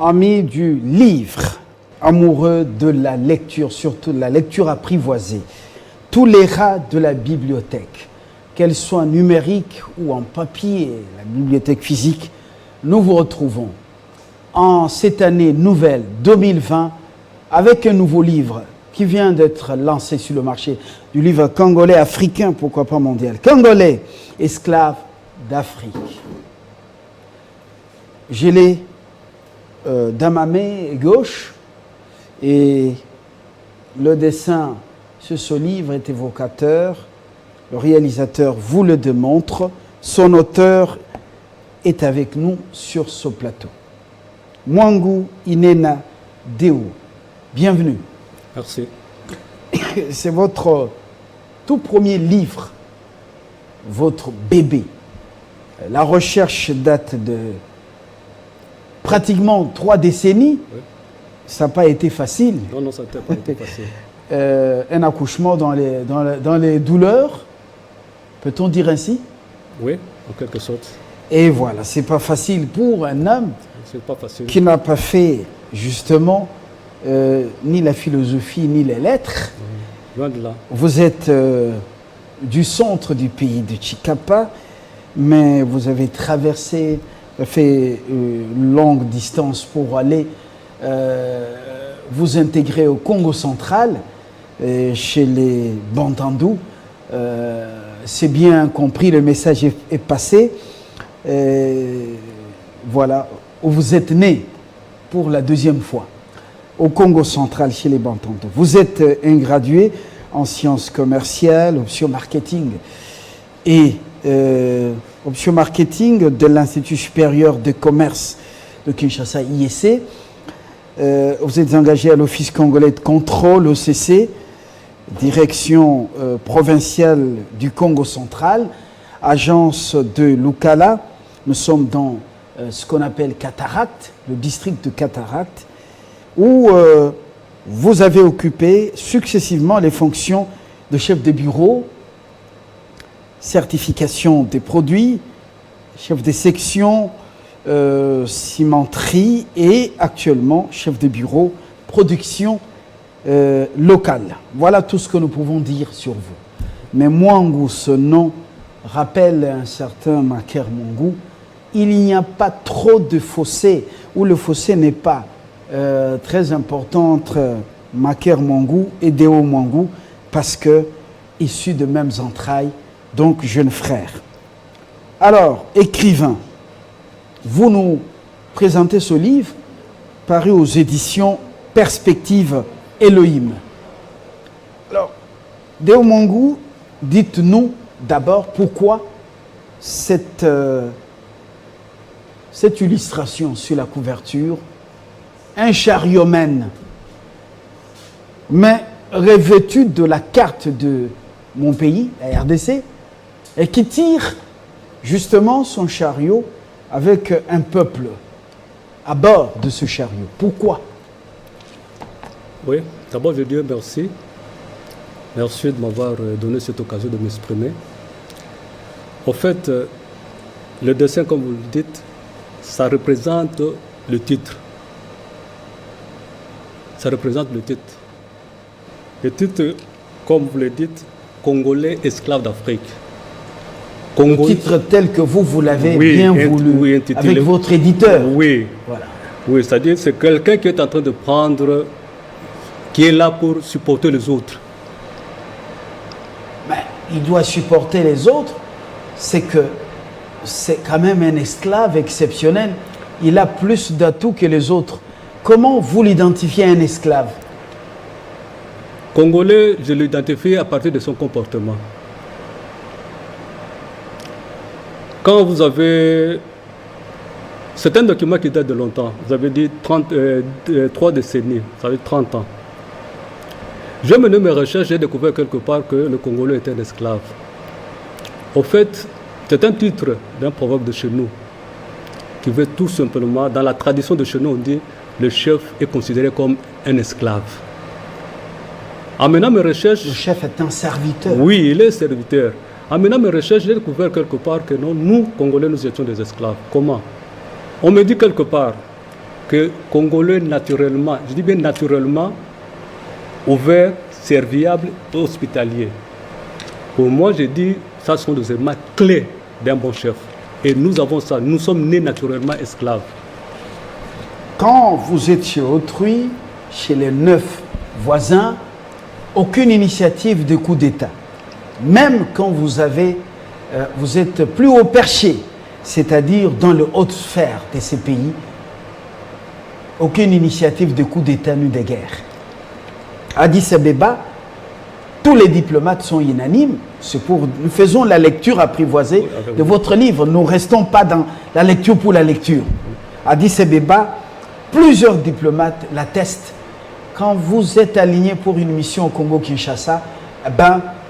amis du livre, amoureux de la lecture, surtout de la lecture apprivoisée, tous les rats de la bibliothèque, qu'elle soit numérique ou en papier, la bibliothèque physique, nous vous retrouvons en cette année nouvelle 2020 avec un nouveau livre qui vient d'être lancé sur le marché, du livre congolais africain, pourquoi pas mondial. Congolais, esclaves d'Afrique. Je l'ai dans ma main gauche et le dessin sur ce livre est évocateur. Le réalisateur vous le démontre. Son auteur est avec nous sur ce plateau. Mwangu Inena Deo. Bienvenue. Merci. C'est votre tout premier livre, votre bébé. La recherche date de pratiquement 3 décennies. Oui. Ça n'a pas été facile. Non, ça n'a pas été facile. Un accouchement dans les douleurs, peut-on dire ainsi? Oui, en quelque sorte. Et voilà, c'est pas facile pour un homme qui n'a pas fait justement ni la philosophie ni les lettres. Loin de là. Vous êtes du centre du pays de Chikapa, mais vous avez traversé, fait une longue distance pour aller vous intégrer au Congo central, chez les Bantandous. C'est bien compris, le message est passé. Voilà, où vous êtes né pour la 2e fois, au Congo central, chez les Bantandous. Vous êtes un gradué en sciences commerciales, option marketing, et option marketing de l'Institut supérieur de commerce de Kinshasa, IEC. Vous êtes engagé à l'Office congolais de contrôle, OCC, direction provinciale du Congo central, agence de Lukala. Nous sommes dans ce qu'on appelle Cataracte, le district de Cataracte, où vous avez occupé successivement les fonctions de chef de bureau, certification des produits, chef de section, cimenterie et actuellement chef de bureau, production locale. Voilà tout ce que nous pouvons dire sur vous. Mais Mwangu, ce nom rappelle un certain Maker Mwangu. Il n'y a pas trop de fossé, ou le fossé n'est pas très important entre Maker Mwangu et Deo Mwangu, parce que issus de mêmes entrailles, donc jeunes frères. Alors, écrivain, vous nous présentez ce livre paru aux éditions Perspective Elohim. Alors, Deo Mwangu, dites-nous d'abord pourquoi cette illustration sur la couverture, un chariotmène, mais revêtu de la carte de mon pays, la RDC, et qui tire justement son chariot avec un peuple à bord de ce chariot. Pourquoi? Oui, d'abord je dis merci. Merci de m'avoir donné cette occasion de m'exprimer. En fait, le dessin, comme vous le dites, ça représente le titre. Ça représente le titre. Le titre, comme vous le dites, Congolais esclaves d'Afrique. Le titre tel que vous l'avez bien voulu, intitulé, avec votre éditeur. Oui, voilà. Oui, c'est-à-dire c'est quelqu'un qui est en train de prendre, qui est là pour supporter les autres. Mais il doit supporter les autres, c'est que c'est quand même un esclave exceptionnel. Il a plus d'atouts que les autres. Comment vous l'identifiez un esclave? Congolais, je l'identifie à partir de son comportement. Quand vous avez... C'est un document qui date de longtemps. Vous avez dit 3 décennies, ça veut dire 30 ans. J'ai mené mes recherches, j'ai découvert quelque part que le Congolais était un esclave. Au fait, c'est un titre d'un proverbe de chez nous qui veut tout simplement, dans la tradition de chez nous, on dit le chef est considéré comme un esclave. En menant mes recherches... Le chef est un serviteur. Oui, il est serviteur. En menant mes recherches, j'ai découvert quelque part que non, nous, Congolais, nous étions des esclaves. Comment? On me dit quelque part que Congolais naturellement, je dis bien naturellement, ouvert, serviable, hospitalier. Pour moi, je dis, ça sont des éléments clés d'un bon chef. Et nous avons ça. Nous sommes nés naturellement esclaves. Quand vous êtes chez autrui, chez les 9 voisins, aucune initiative de coup d'État. Même quand vous êtes plus haut perché, c'est-à-dire dans le haute sphère de ces pays, aucune initiative de coup d'État ni de guerre. À Addis Abeba, tous les diplomates sont unanimes. Nous faisons la lecture apprivoisée de votre livre. Nous ne restons pas dans la lecture pour la lecture. À Addis Abeba, plusieurs diplomates l'attestent. Quand vous êtes aligné pour une mission au Congo-Kinshasa,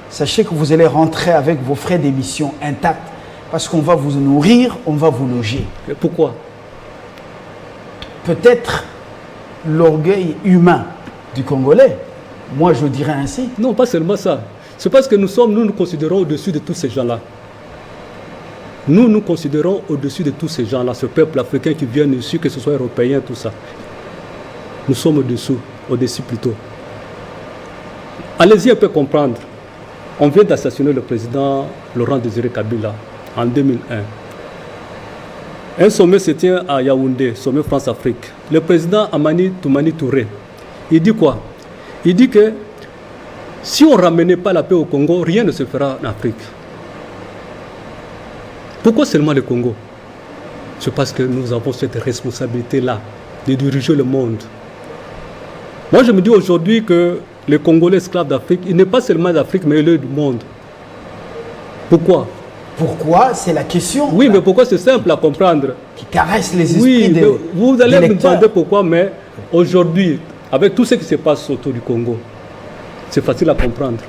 sachez que vous allez rentrer avec vos frais d'émission intacts parce qu'on va vous nourrir, on va vous loger. Et pourquoi? Peut-être l'orgueil humain du Congolais. Moi, je dirais ainsi. Non, pas seulement ça. C'est parce que nous nous considérons au-dessus de tous ces gens-là. Nous nous considérons au-dessus de tous ces gens-là, ce peuple africain qui vient ici, que ce soit européen, tout ça. Nous sommes au-dessus plutôt. Allez-y un peu comprendre. On vient d'assassiner le président Laurent Désiré Kabila en 2001. Un sommet se tient à Yaoundé, sommet France-Afrique. Le président Amani Toumani Touré, il dit quoi? Il dit que si on ne ramenait pas la paix au Congo, rien ne se fera en Afrique. Pourquoi seulement le Congo? C'est parce que nous avons cette responsabilité-là de diriger le monde. Moi, je me dis aujourd'hui que le Congolais esclave d'Afrique, il n'est pas seulement d'Afrique, mais il est du monde. Pourquoi? Pourquoi? C'est la question. Oui, mais pourquoi? C'est simple à comprendre. Qui caresse les esprits des lecteurs. Vous allez me demander pourquoi, mais aujourd'hui, avec tout ce qui se passe autour du Congo, c'est facile à comprendre.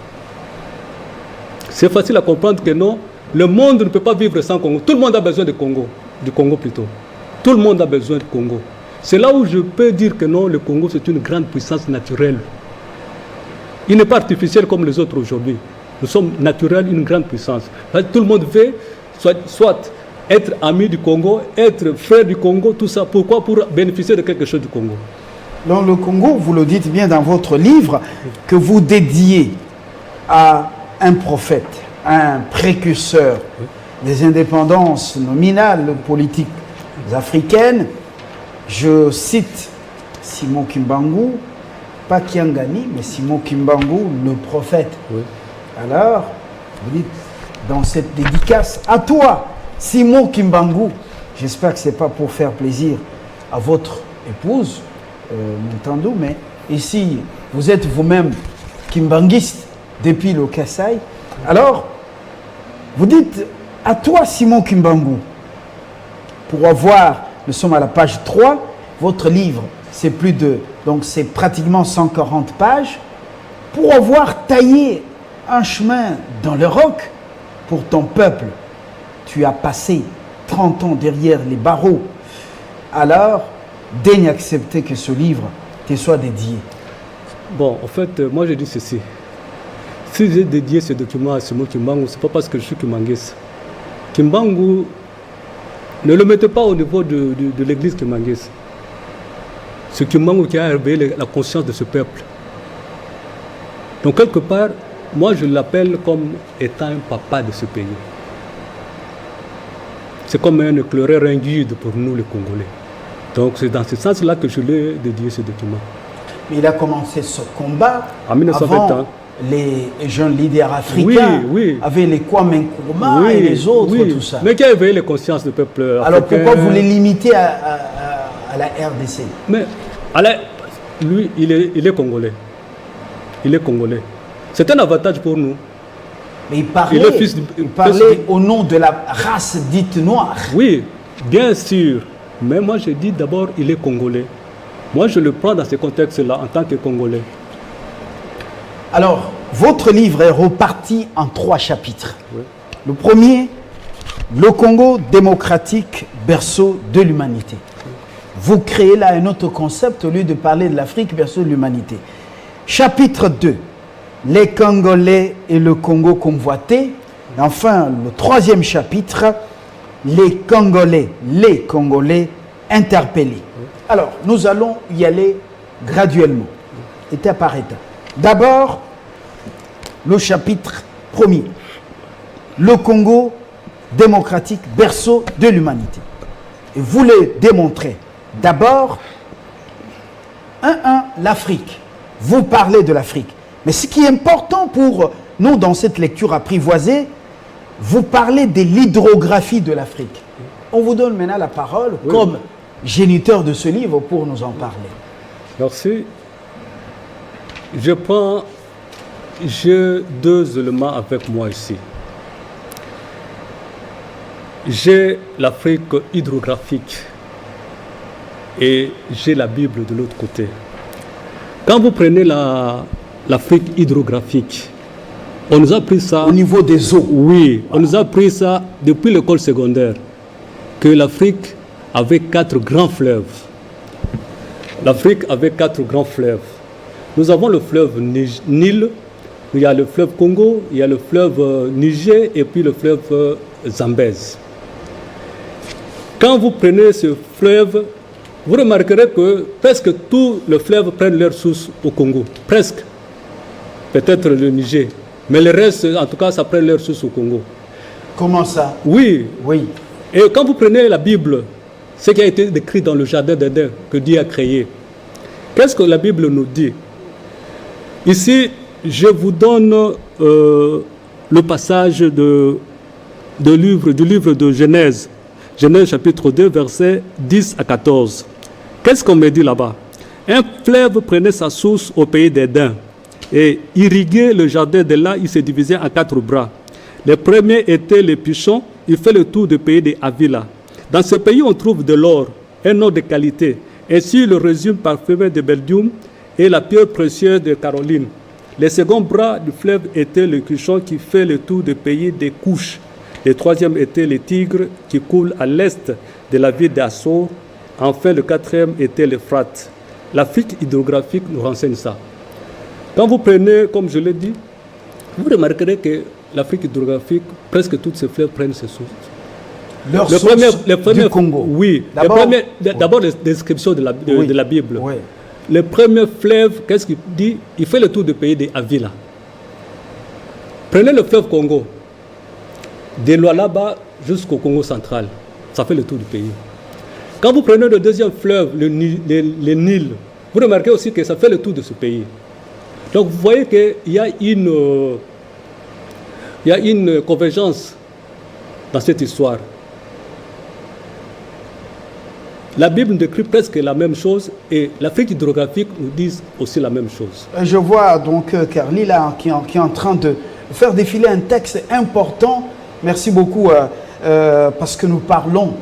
C'est facile à comprendre que non, le monde ne peut pas vivre sans Congo. Tout le monde a besoin du Congo plutôt. Tout le monde a besoin du Congo. C'est là où je peux dire que non, le Congo c'est une grande puissance naturelle. Il n'est pas artificiel comme les autres aujourd'hui. Nous sommes naturels, une grande puissance. Tout le monde veut soit être ami du Congo, être frère du Congo, tout ça. Pourquoi? Pour bénéficier de quelque chose du Congo. Dans le Congo, vous le dites bien dans votre livre, que vous dédiez à un prophète, à un précurseur des indépendances nominales politiques africaines. Je cite Simon Kimbangu, pas Kiangani, mais Simon Kimbangu, le prophète. Oui. Alors, vous dites dans cette dédicace, à toi, Simon Kimbangu, j'espère que ce n'est pas pour faire plaisir à votre épouse, Montandou, mais ici, vous êtes vous-même kimbanguiste depuis le Kassai. Alors, vous dites, à toi, Simon Kimbangu, pour avoir, nous sommes à la page 3, votre livre, c'est donc c'est pratiquement 140 pages, pour avoir taillé un chemin dans le roc pour ton peuple. Tu as passé 30 ans derrière les barreaux. Alors, daigne accepter que ce livre te soit dédié. Bon, en fait, moi je dis ceci. Si j'ai dédié ce document à Simon Kimbangu, ce n'est pas parce que je suis Kimbanguiste. Kimbangu, ne le mettez pas au niveau de l'église Kimbanguiste. C'est Kimbangu qui a réveillé la conscience de ce peuple. Donc quelque part, moi je l'appelle comme étant un papa de ce pays. C'est comme un éclaireur, un guide pour nous les Congolais. Donc c'est dans ce sens-là que je lui ai dédié ce document. Mais il a commencé ce combat en 1920. Avant les jeunes leaders africains, avec les Kwame Nkrumah et les autres, tout ça. Mais qui a éveillé les consciences du peuple africain. Alors pourquoi vous les limitez à la RDC? Mais lui, il est Congolais. Il est Congolais. C'est un avantage pour nous. Mais il parlait au nom de la race dite noire. Oui, bien sûr. Mais moi, je dis d'abord, il est Congolais. Moi, je le prends dans ce contexte-là, en tant que Congolais. Alors, votre livre est reparti en 3 chapitres. Oui. Le premier, le Congo démocratique, berceau de l'humanité. Vous créez là un autre concept au lieu de parler de l'Afrique, berceau de l'humanité. Chapitre 2, les Congolais et le Congo convoité. Enfin, le 3e chapitre, les Congolais interpellés. Alors, nous allons y aller graduellement, étape par étape. D'abord, le chapitre 1er. Le Congo démocratique, berceau de l'humanité. Et vous voulez démontrer d'abord, l'Afrique. Vous parlez de l'Afrique. Mais ce qui est important pour nous dans cette lecture apprivoisée, vous parlez de l'hydrographie de l'Afrique. On vous donne maintenant la parole comme géniteur de ce livre pour nous en parler. Merci. J'ai deux éléments avec moi ici. J'ai l'Afrique hydrographique et j'ai la Bible de l'autre côté. Quand vous prenez l'Afrique hydrographique, on nous a appris ça... Au niveau des eaux. Oui, on nous a appris ça depuis l'école secondaire, que l'Afrique avait 4 grands fleuves. L'Afrique avait 4 grands fleuves. Nous avons le fleuve Nil, il y a le fleuve Congo, il y a le fleuve Niger et puis le fleuve Zambèze. Quand vous prenez ce fleuve, vous remarquerez que presque tous les fleuves prennent leur source au Congo. Presque. Peut-être le Niger. Mais le reste, en tout cas, ça prend leur source au Congo. Comment ça? Oui. Oui. Et quand vous prenez la Bible, ce qui a été décrit dans le jardin d'Éden que Dieu a créé, qu'est-ce que la Bible nous dit? Ici, je vous donne le passage du livre de Genèse. Genèse chapitre 2, versets 10 à 14. Qu'est-ce qu'on me dit là-bas? Un fleuve prenait sa source au pays d'Éden et irriguait le jardin de là, il se divisait en 4 bras. Les premiers étaient les Pichons, il fait le tour du pays de Havila. Dans ce pays, on trouve de l'or, un or de qualité. Ainsi, le résume parfumé de Belgium et la pierre précieuse de Caroline. Les seconds bras du fleuve étaient le Pichon qui fait le tour du pays des Couches. Le troisième était le Tigre qui coule à l'est de la ville d'Assor. Enfin, le quatrième était l'Euphrate. L'Afrique hydrographique nous renseigne ça. Quand vous prenez, comme je l'ai dit, vous remarquerez que l'Afrique hydrographique, presque toutes ces fleuves prennent ces sources. Les premiers du Congo. Oui. D'abord, les descriptions de la Bible. Oui. Le premier fleuve, qu'est-ce qu'il dit? Il fait le tour du pays d'Avila. Prenez le fleuve Congo. De là-bas jusqu'au Congo central. Ça fait le tour du pays. Quand vous prenez le deuxième fleuve, le Nil, vous remarquez aussi que ça fait le tour de ce pays. Donc vous voyez qu'il y a une convergence dans cette histoire. La Bible décrit presque la même chose et l'Afrique hydrographique nous dit aussi la même chose. Je vois donc Carly là qui est en train de faire défiler un texte important. Merci beaucoup parce que nous parlons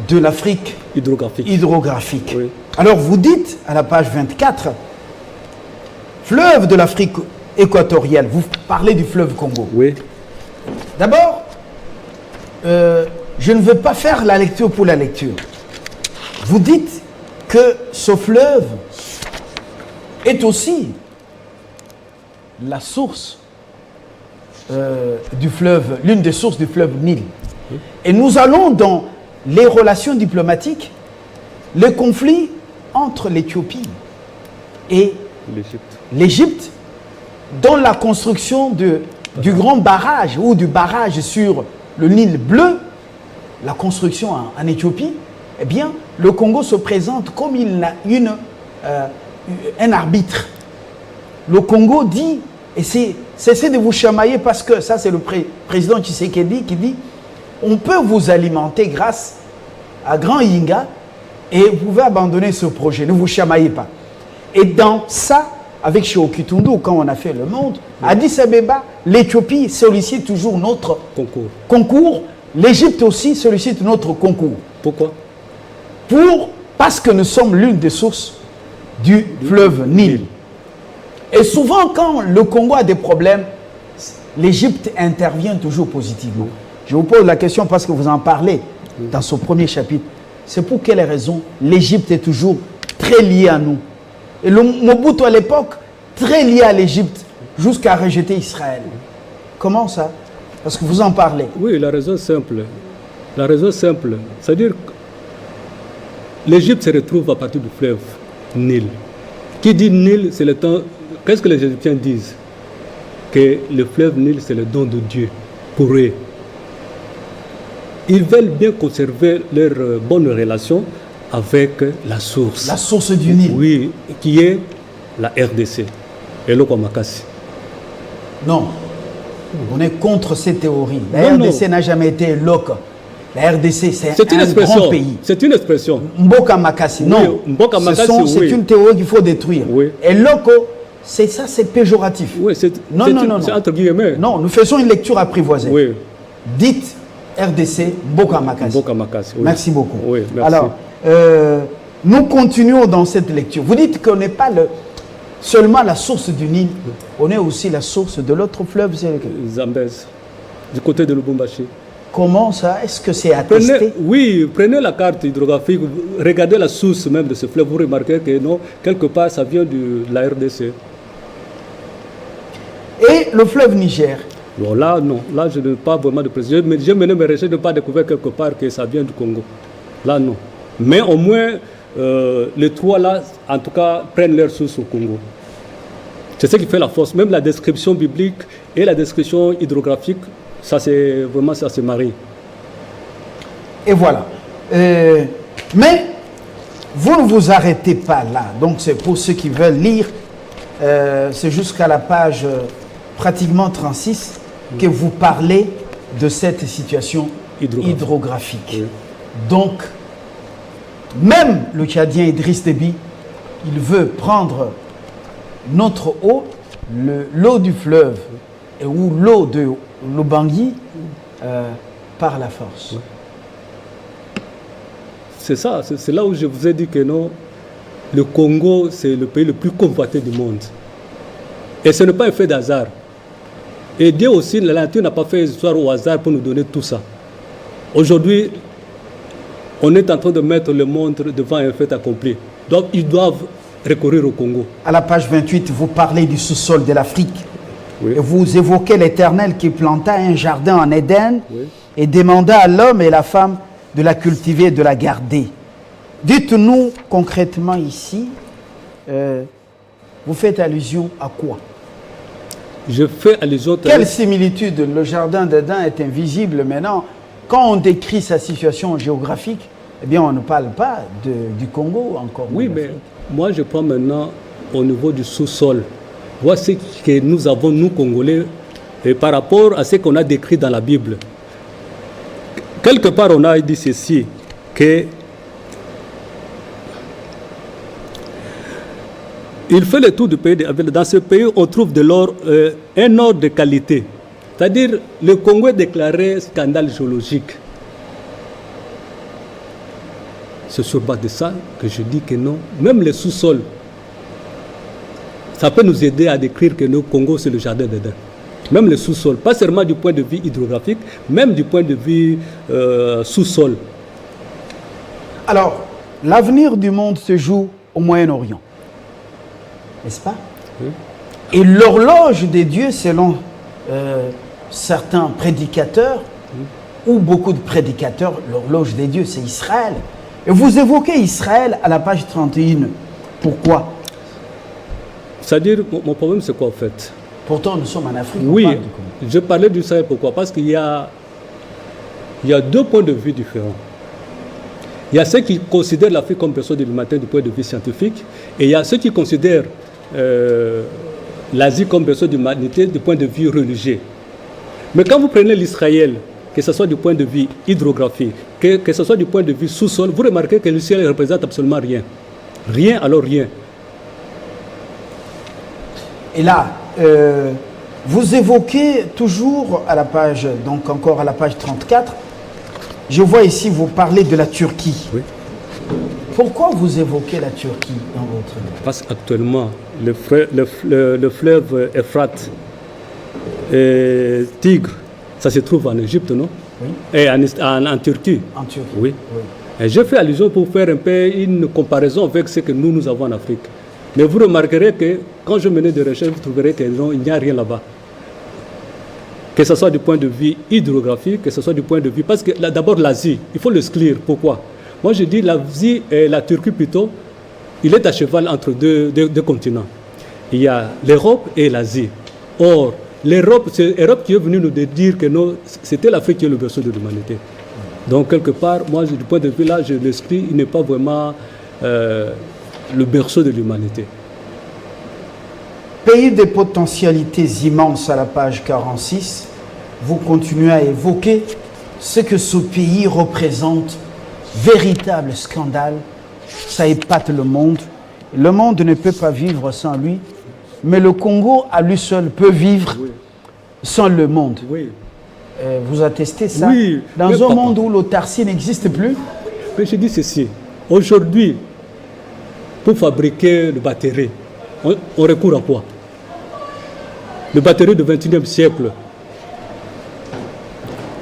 de l'Afrique hydrographique. Oui. Alors vous dites à la page 24, fleuve de l'Afrique équatoriale, vous parlez du fleuve Congo. Oui. D'abord, je ne veux pas faire la lecture pour la lecture. Vous dites que ce fleuve est aussi la source du fleuve, l'une des sources du fleuve Nil. Et nous allons dans les relations diplomatiques, les conflits entre l'Éthiopie et l'Égypte, dans la construction du grand barrage ou du barrage sur le Nil bleu, la construction en Éthiopie, eh bien, le Congo se présente comme un arbitre. Le Congo dit, et cessez de vous chamailler parce que ça c'est le président Tshisekedi qui dit, on peut vous alimenter grâce à Grand Yinga et vous pouvez abandonner ce projet, ne vous chamaillez pas. Et dans ça, avec chez Okutundu, quand on a fait le monde, Addis Abeba, l'Éthiopie sollicite toujours notre concours. L'Égypte aussi sollicite notre concours. Pourquoi? Parce que nous sommes l'une des sources du fleuve Nil. Et souvent, quand le Congo a des problèmes, l'Égypte intervient toujours positivement. Je vous pose la question parce que vous en parlez dans ce premier chapitre. C'est pour quelle raison l'Égypte est toujours très liée à nous. Et le Mobutu à l'époque, très lié à l'Égypte, jusqu'à rejeter Israël. Comment ça? Parce que vous en parlez. Oui, la raison simple. La raison simple, c'est-à-dire l'Égypte se retrouve à partir du fleuve Nil. Qui dit Nil, c'est le temps. Qu'est-ce que les Égyptiens disent? Que le fleuve Nil, c'est le don de Dieu pour eux. Ils veulent bien conserver leur bonne relation avec la source. La source du Nil. Oui, qui est la RDC. Et le Kwamakasi. Non. On est contre ces théories. La Non, RDC n'a jamais été loca. La RDC, c'est une un expression. grand pays. C'est une expression. Mboka Makassi, non. Oui, Mboka Makassi, C'est oui. une théorie qu'il faut détruire. Oui. Et loco, c'est ça, c'est péjoratif. Oui, c'est entre guillemets. Non, nous faisons une lecture apprivoisée. Oui. Dites RDC, Mboka Makassi. Mboka Makassi, oui. Merci beaucoup. Oui, merci. Alors, nous continuons dans cette lecture. Vous dites qu'on n'est pas seulement la source du Nil, on est aussi la source de l'autre fleuve. Zambèze, du côté de Lubumbashi. Comment ça? Est-ce que c'est attesté? Prenez la carte hydrographique, regardez la source même de ce fleuve, vous remarquez que non, quelque part ça vient de la RDC. Et le fleuve Niger? Bon, là, non, là je n'ai pas vraiment de précision, mais j'ai mené mes recherches, je n'ai pas découvert quelque part que ça vient du Congo. Là, non. Mais au moins, les trois là, en tout cas, prennent leur source au Congo. C'est ce qui fait la force. Même la description biblique et la description hydrographique, ça c'est vraiment, ça se marie. Et voilà. Mais vous ne vous arrêtez pas là. Donc c'est pour ceux qui veulent lire, c'est jusqu'à la page pratiquement 36 que vous parlez de cette situation hydrographique. Oui. Donc, même le Tchadien Idriss Déby, il veut prendre notre eau, l'eau du fleuve ou l'eau de l'Obangui par la force. C'est ça, c'est là où je vous ai dit que non, le Congo, c'est le pays le plus convoité du monde. Et ce n'est pas un fait d'hasard. Et Dieu aussi, la nature n'a pas fait histoire au hasard pour nous donner tout ça. Aujourd'hui, on est en train de mettre le monde devant un fait accompli. Donc, ils doivent recourir au Congo. À la page 28, vous parlez du sous-sol de l'Afrique. Oui. Et vous évoquez l'Éternel qui planta un jardin en Éden, oui, et demanda à l'homme et la femme de la cultiver et de la garder. Dites-nous concrètement ici, vous faites allusion à quoi? Je fais allusion... Quelle similitude? Le jardin d'Éden est invisible maintenant. Quand on décrit sa situation géographique, eh bien, on ne parle pas du Congo encore. Oui, mais moi, je prends maintenant au niveau du sous-sol. Voici ce que nous avons, nous, Congolais, et par rapport à ce qu'on a décrit dans la Bible. Quelque part, on a dit ceci, que il fait le tour du pays. Dans ce pays, on trouve de l'or, un or de qualité. C'est-à-dire, le Congo est déclaré scandale géologique. C'est sur base de ça que je dis que non. Même le sous-sol, ça peut nous aider à décrire que le Congo, c'est le jardin d'Éden. Même le sous-sol, pas seulement du point de vue hydrographique, même du point de vue sous-sol. Alors, l'avenir du monde se joue au Moyen-Orient, n'est-ce pas? Oui. Et l'horloge des dieux, selon certains prédicateurs, ou beaucoup de prédicateurs, l'horloge des dieux, c'est Israël. Et vous évoquez Israël à la page 31. Pourquoi? C'est-à-dire, mon problème, c'est quoi en fait? Pourtant, nous sommes en Afrique. Oui, je parlais d'Israël, pourquoi? Parce qu'il y a deux points de vue différents. Il y a ceux qui considèrent l'Afrique comme personne du matin du point de vue scientifique, et il y a ceux qui considèrent l'Asie comme personne de l'humanité du point de vue religieux. Mais quand vous prenez l'Israël, que ce soit du point de vue hydrographique, que ce soit du point de vue sous-sol, vous remarquez que le ciel ne représente absolument rien. Rien, alors rien. Et là, vous évoquez toujours à la page, donc encore à la page 34, je vois ici vous parlez de la Turquie. Oui. Pourquoi vous évoquez la Turquie dans votre livre? Parce qu'actuellement, le fleuve Euphrate et Tigre, ça se trouve en Égypte, non? Oui. Et en Turquie. En Turquie. Oui. Oui. Et je fais allusion pour faire un peu une comparaison avec ce que nous avons en Afrique. Mais vous remarquerez que quand je menais des recherches, vous trouverez qu'il n'y a rien là-bas. Que ce soit du point de vue hydrographique, que ce soit du point de vue... Parce que d'abord l'Asie, il faut l'exclure. Pourquoi? Moi, je dis l'Asie et la Turquie plutôt, il est à cheval entre deux continents. Il y a l'Europe et l'Asie. Or, l'Europe, c'est l'Europe qui est venue nous dire que c'était l'Afrique qui est le berceau de l'humanité. Donc, quelque part, moi, du point de vue là, je l'inscris, il n'est pas vraiment le berceau de l'humanité. Pays des potentialités immenses à la page 46, vous continuez à évoquer ce que ce pays représente. Véritable scandale, ça épate le monde. Le monde ne peut pas vivre sans lui, mais le Congo à lui seul peut vivre sans le monde. Oui. Vous attestez ça? Oui, dans un monde où l'autarcie n'existe plus? Mais je dis ceci, aujourd'hui, pour fabriquer le batterie, on recourt à quoi? Le batterie du XXIe siècle,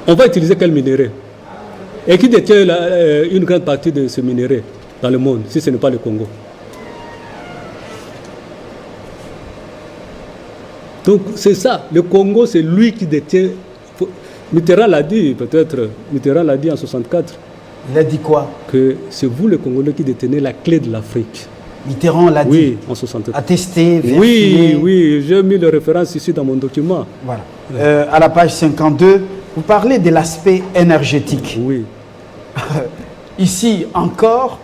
on va utiliser quel minerai? Et qui détient une grande partie de ce minerai dans le monde, si ce n'est pas le Congo? Donc c'est ça, le Congo, c'est lui qui détient. Mitterrand l'a dit, peut-être, Mitterrand l'a dit en 64. Il a dit quoi? Que c'est vous, les Congolais, qui détenez la clé de l'Afrique. Mitterrand l'a dit. Oui, en 64. Attesté, vérifié. Oui, oui, j'ai mis les références ici dans mon document. Voilà. À la page 52, vous parlez de l'aspect énergétique. Oui. Ici encore,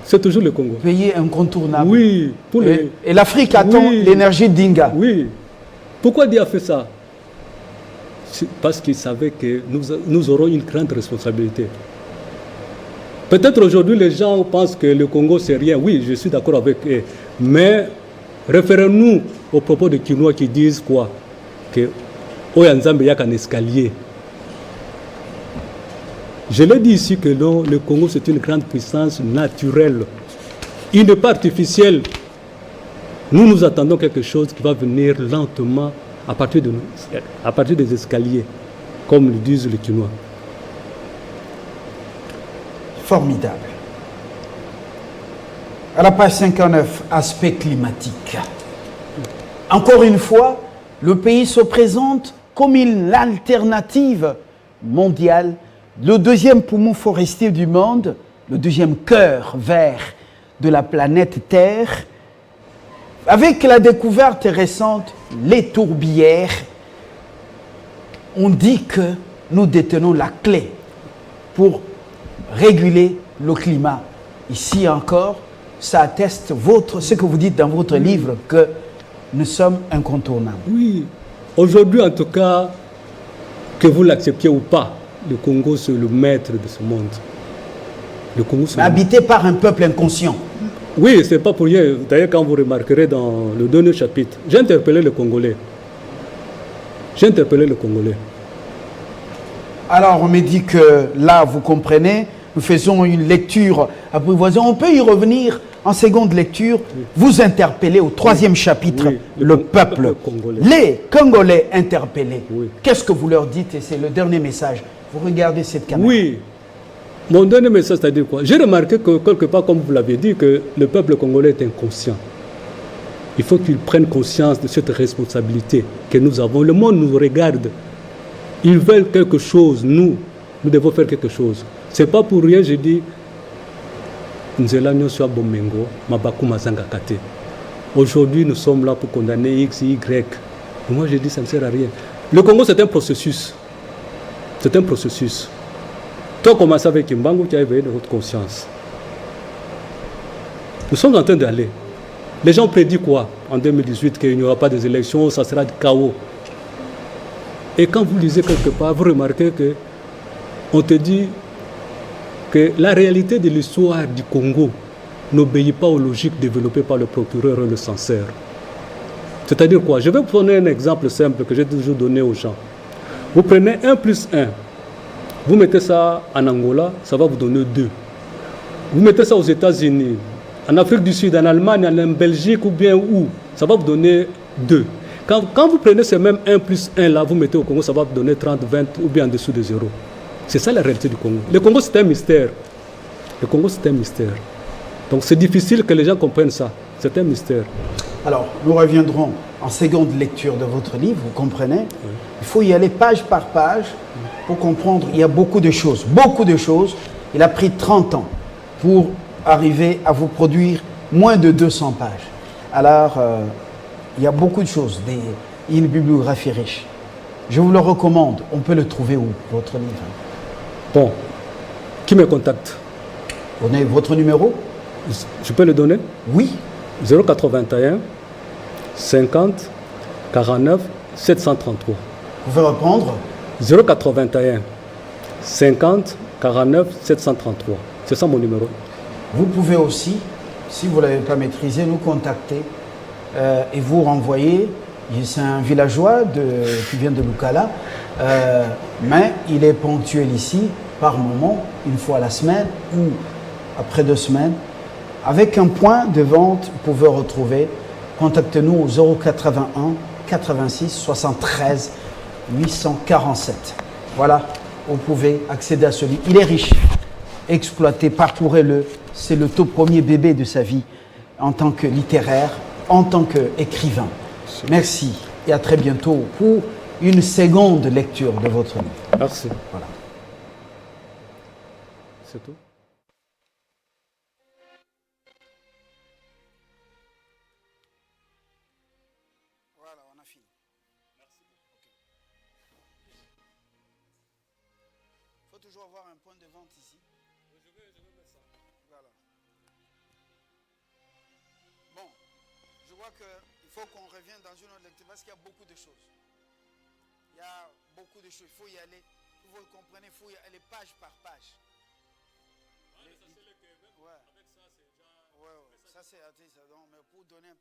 c'est toujours le Congo. Pays incontournable. Oui. Pour et l'Afrique attend l'énergie d'Inga. Oui. Pourquoi Dieu a fait ça? Parce qu'il savait que nous aurons une grande responsabilité. Peut-être aujourd'hui les gens pensent que le Congo c'est rien. Oui, je suis d'accord avec eux. Mais référons-nous aux propos de Kinois qui disent quoi? Que Oyanzambe y a qu'un escalier. Je l'ai dit ici que non, le Congo c'est une grande puissance naturelle. Il n'est pas artificiel. Nous attendons quelque chose qui va venir lentement à partir des escaliers, comme le disent les Chinois. Formidable. À la page 59, aspect climatique. Encore une fois, le pays se présente comme une alternative mondiale, le deuxième poumon forestier du monde, le deuxième cœur vert de la planète Terre. Avec la découverte récente, les tourbières, on dit que nous détenons la clé pour réguler le climat. Ici encore, ça atteste ce que vous dites dans votre livre, que nous sommes incontournables. Oui, aujourd'hui en tout cas, que vous l'acceptiez ou pas, le Congo c'est le maître de ce monde. Le Congo, c'est habité par un peuple inconscient. Oui, c'est pas pour rien. D'ailleurs, quand vous remarquerez dans le dernier chapitre, j'ai interpellé le Congolais. Alors, on me dit que là, vous comprenez, nous faisons une lecture apprivoisée. On peut y revenir en seconde lecture. Oui. Vous interpellez au troisième chapitre le peuple congolais. Les Congolais interpellés. Oui. Qu'est-ce que vous leur dites? Et c'est le dernier message. Vous regardez cette caméra. Oui. Mon dernier message, c'est-à-dire quoi? J'ai remarqué que, quelque part, comme vous l'avez dit, que le peuple congolais est inconscient. Il faut qu'il prenne conscience de cette responsabilité que nous avons. Le monde nous regarde. Ils veulent quelque chose. Nous devons faire quelque chose. Ce n'est pas pour rien, je dis, aujourd'hui, nous sommes là pour condamner X et Y. Moi, je dis, ça ne sert à rien. Le Congo, c'est un processus. C'est un processus. Tout a commencé avec Kimbangu qui a éveillé de votre conscience. Nous sommes en train d'aller. Les gens prédisent quoi en 2018? Qu'il n'y aura pas des élections, ça sera du chaos. Et quand vous lisez quelque part, vous remarquez qu'on te dit que la réalité de l'histoire du Congo n'obéit pas aux logiques développées par le procureur et le censeur. C'est-à-dire quoi? Je vais vous donner un exemple simple que j'ai toujours donné aux gens. Vous prenez 1 plus 1. Vous mettez ça en Angola, ça va vous donner 2. Vous mettez ça aux États-Unis, en Afrique du Sud, en Allemagne, en Belgique ou bien où, ça va vous donner 2. Quand vous prenez ce même 1 plus 1 là, vous mettez au Congo, ça va vous donner 30, 20 ou bien en dessous de 0. C'est ça la réalité du Congo. Le Congo, c'est un mystère. Le Congo, c'est un mystère. Donc c'est difficile que les gens comprennent ça. C'est un mystère. Alors, nous reviendrons en seconde lecture de votre livre, vous comprenez? Oui. Il faut y aller page par page pour comprendre. Il y a beaucoup de choses. Il a pris 30 ans. pour arriver à vous produire moins de 200 pages. Alors, il y a beaucoup de choses, une bibliographie riche. Je vous le recommande. On peut le trouver où, votre livre? Bon, qui me contacte? Donnez votre numéro? Je peux le donner? Oui. 081 50 49 733. Vous pouvez reprendre? 081 50 49 733. C'est ça mon numéro. Vous pouvez aussi, si vous ne l'avez pas maîtrisé, nous contacter et vous renvoyer. C'est un villageois qui vient de Lukala, mais il est ponctuel ici par moment, une fois à la semaine ou après 2 semaines. Avec un point de vente, vous pouvez retrouver. Contactez-nous au 081 86 73 847. Voilà, vous pouvez accéder à ce livre. Il est riche. Exploitez, parcourez-le. C'est le tout premier bébé de sa vie en tant que littéraire, en tant qu'écrivain. Merci et à très bientôt pour une seconde lecture de votre livre. Merci. Voilà. C'est tout. Voilà, on a fini. Merci. Il faut toujours avoir un point de vente ici. Je vais mettre ça. Voilà. Bon, je vois qu'il faut qu'on revienne dans une autre lecture parce qu'il y a beaucoup de choses. Il y a beaucoup de choses. Il faut y aller. Vous le comprenez, il faut y aller page par page. Ah, mais ça c'est le Québec. Ouais. Avec ça, c'est déjà... Ouais, ouais. Ça c'est mais pour donner un peu.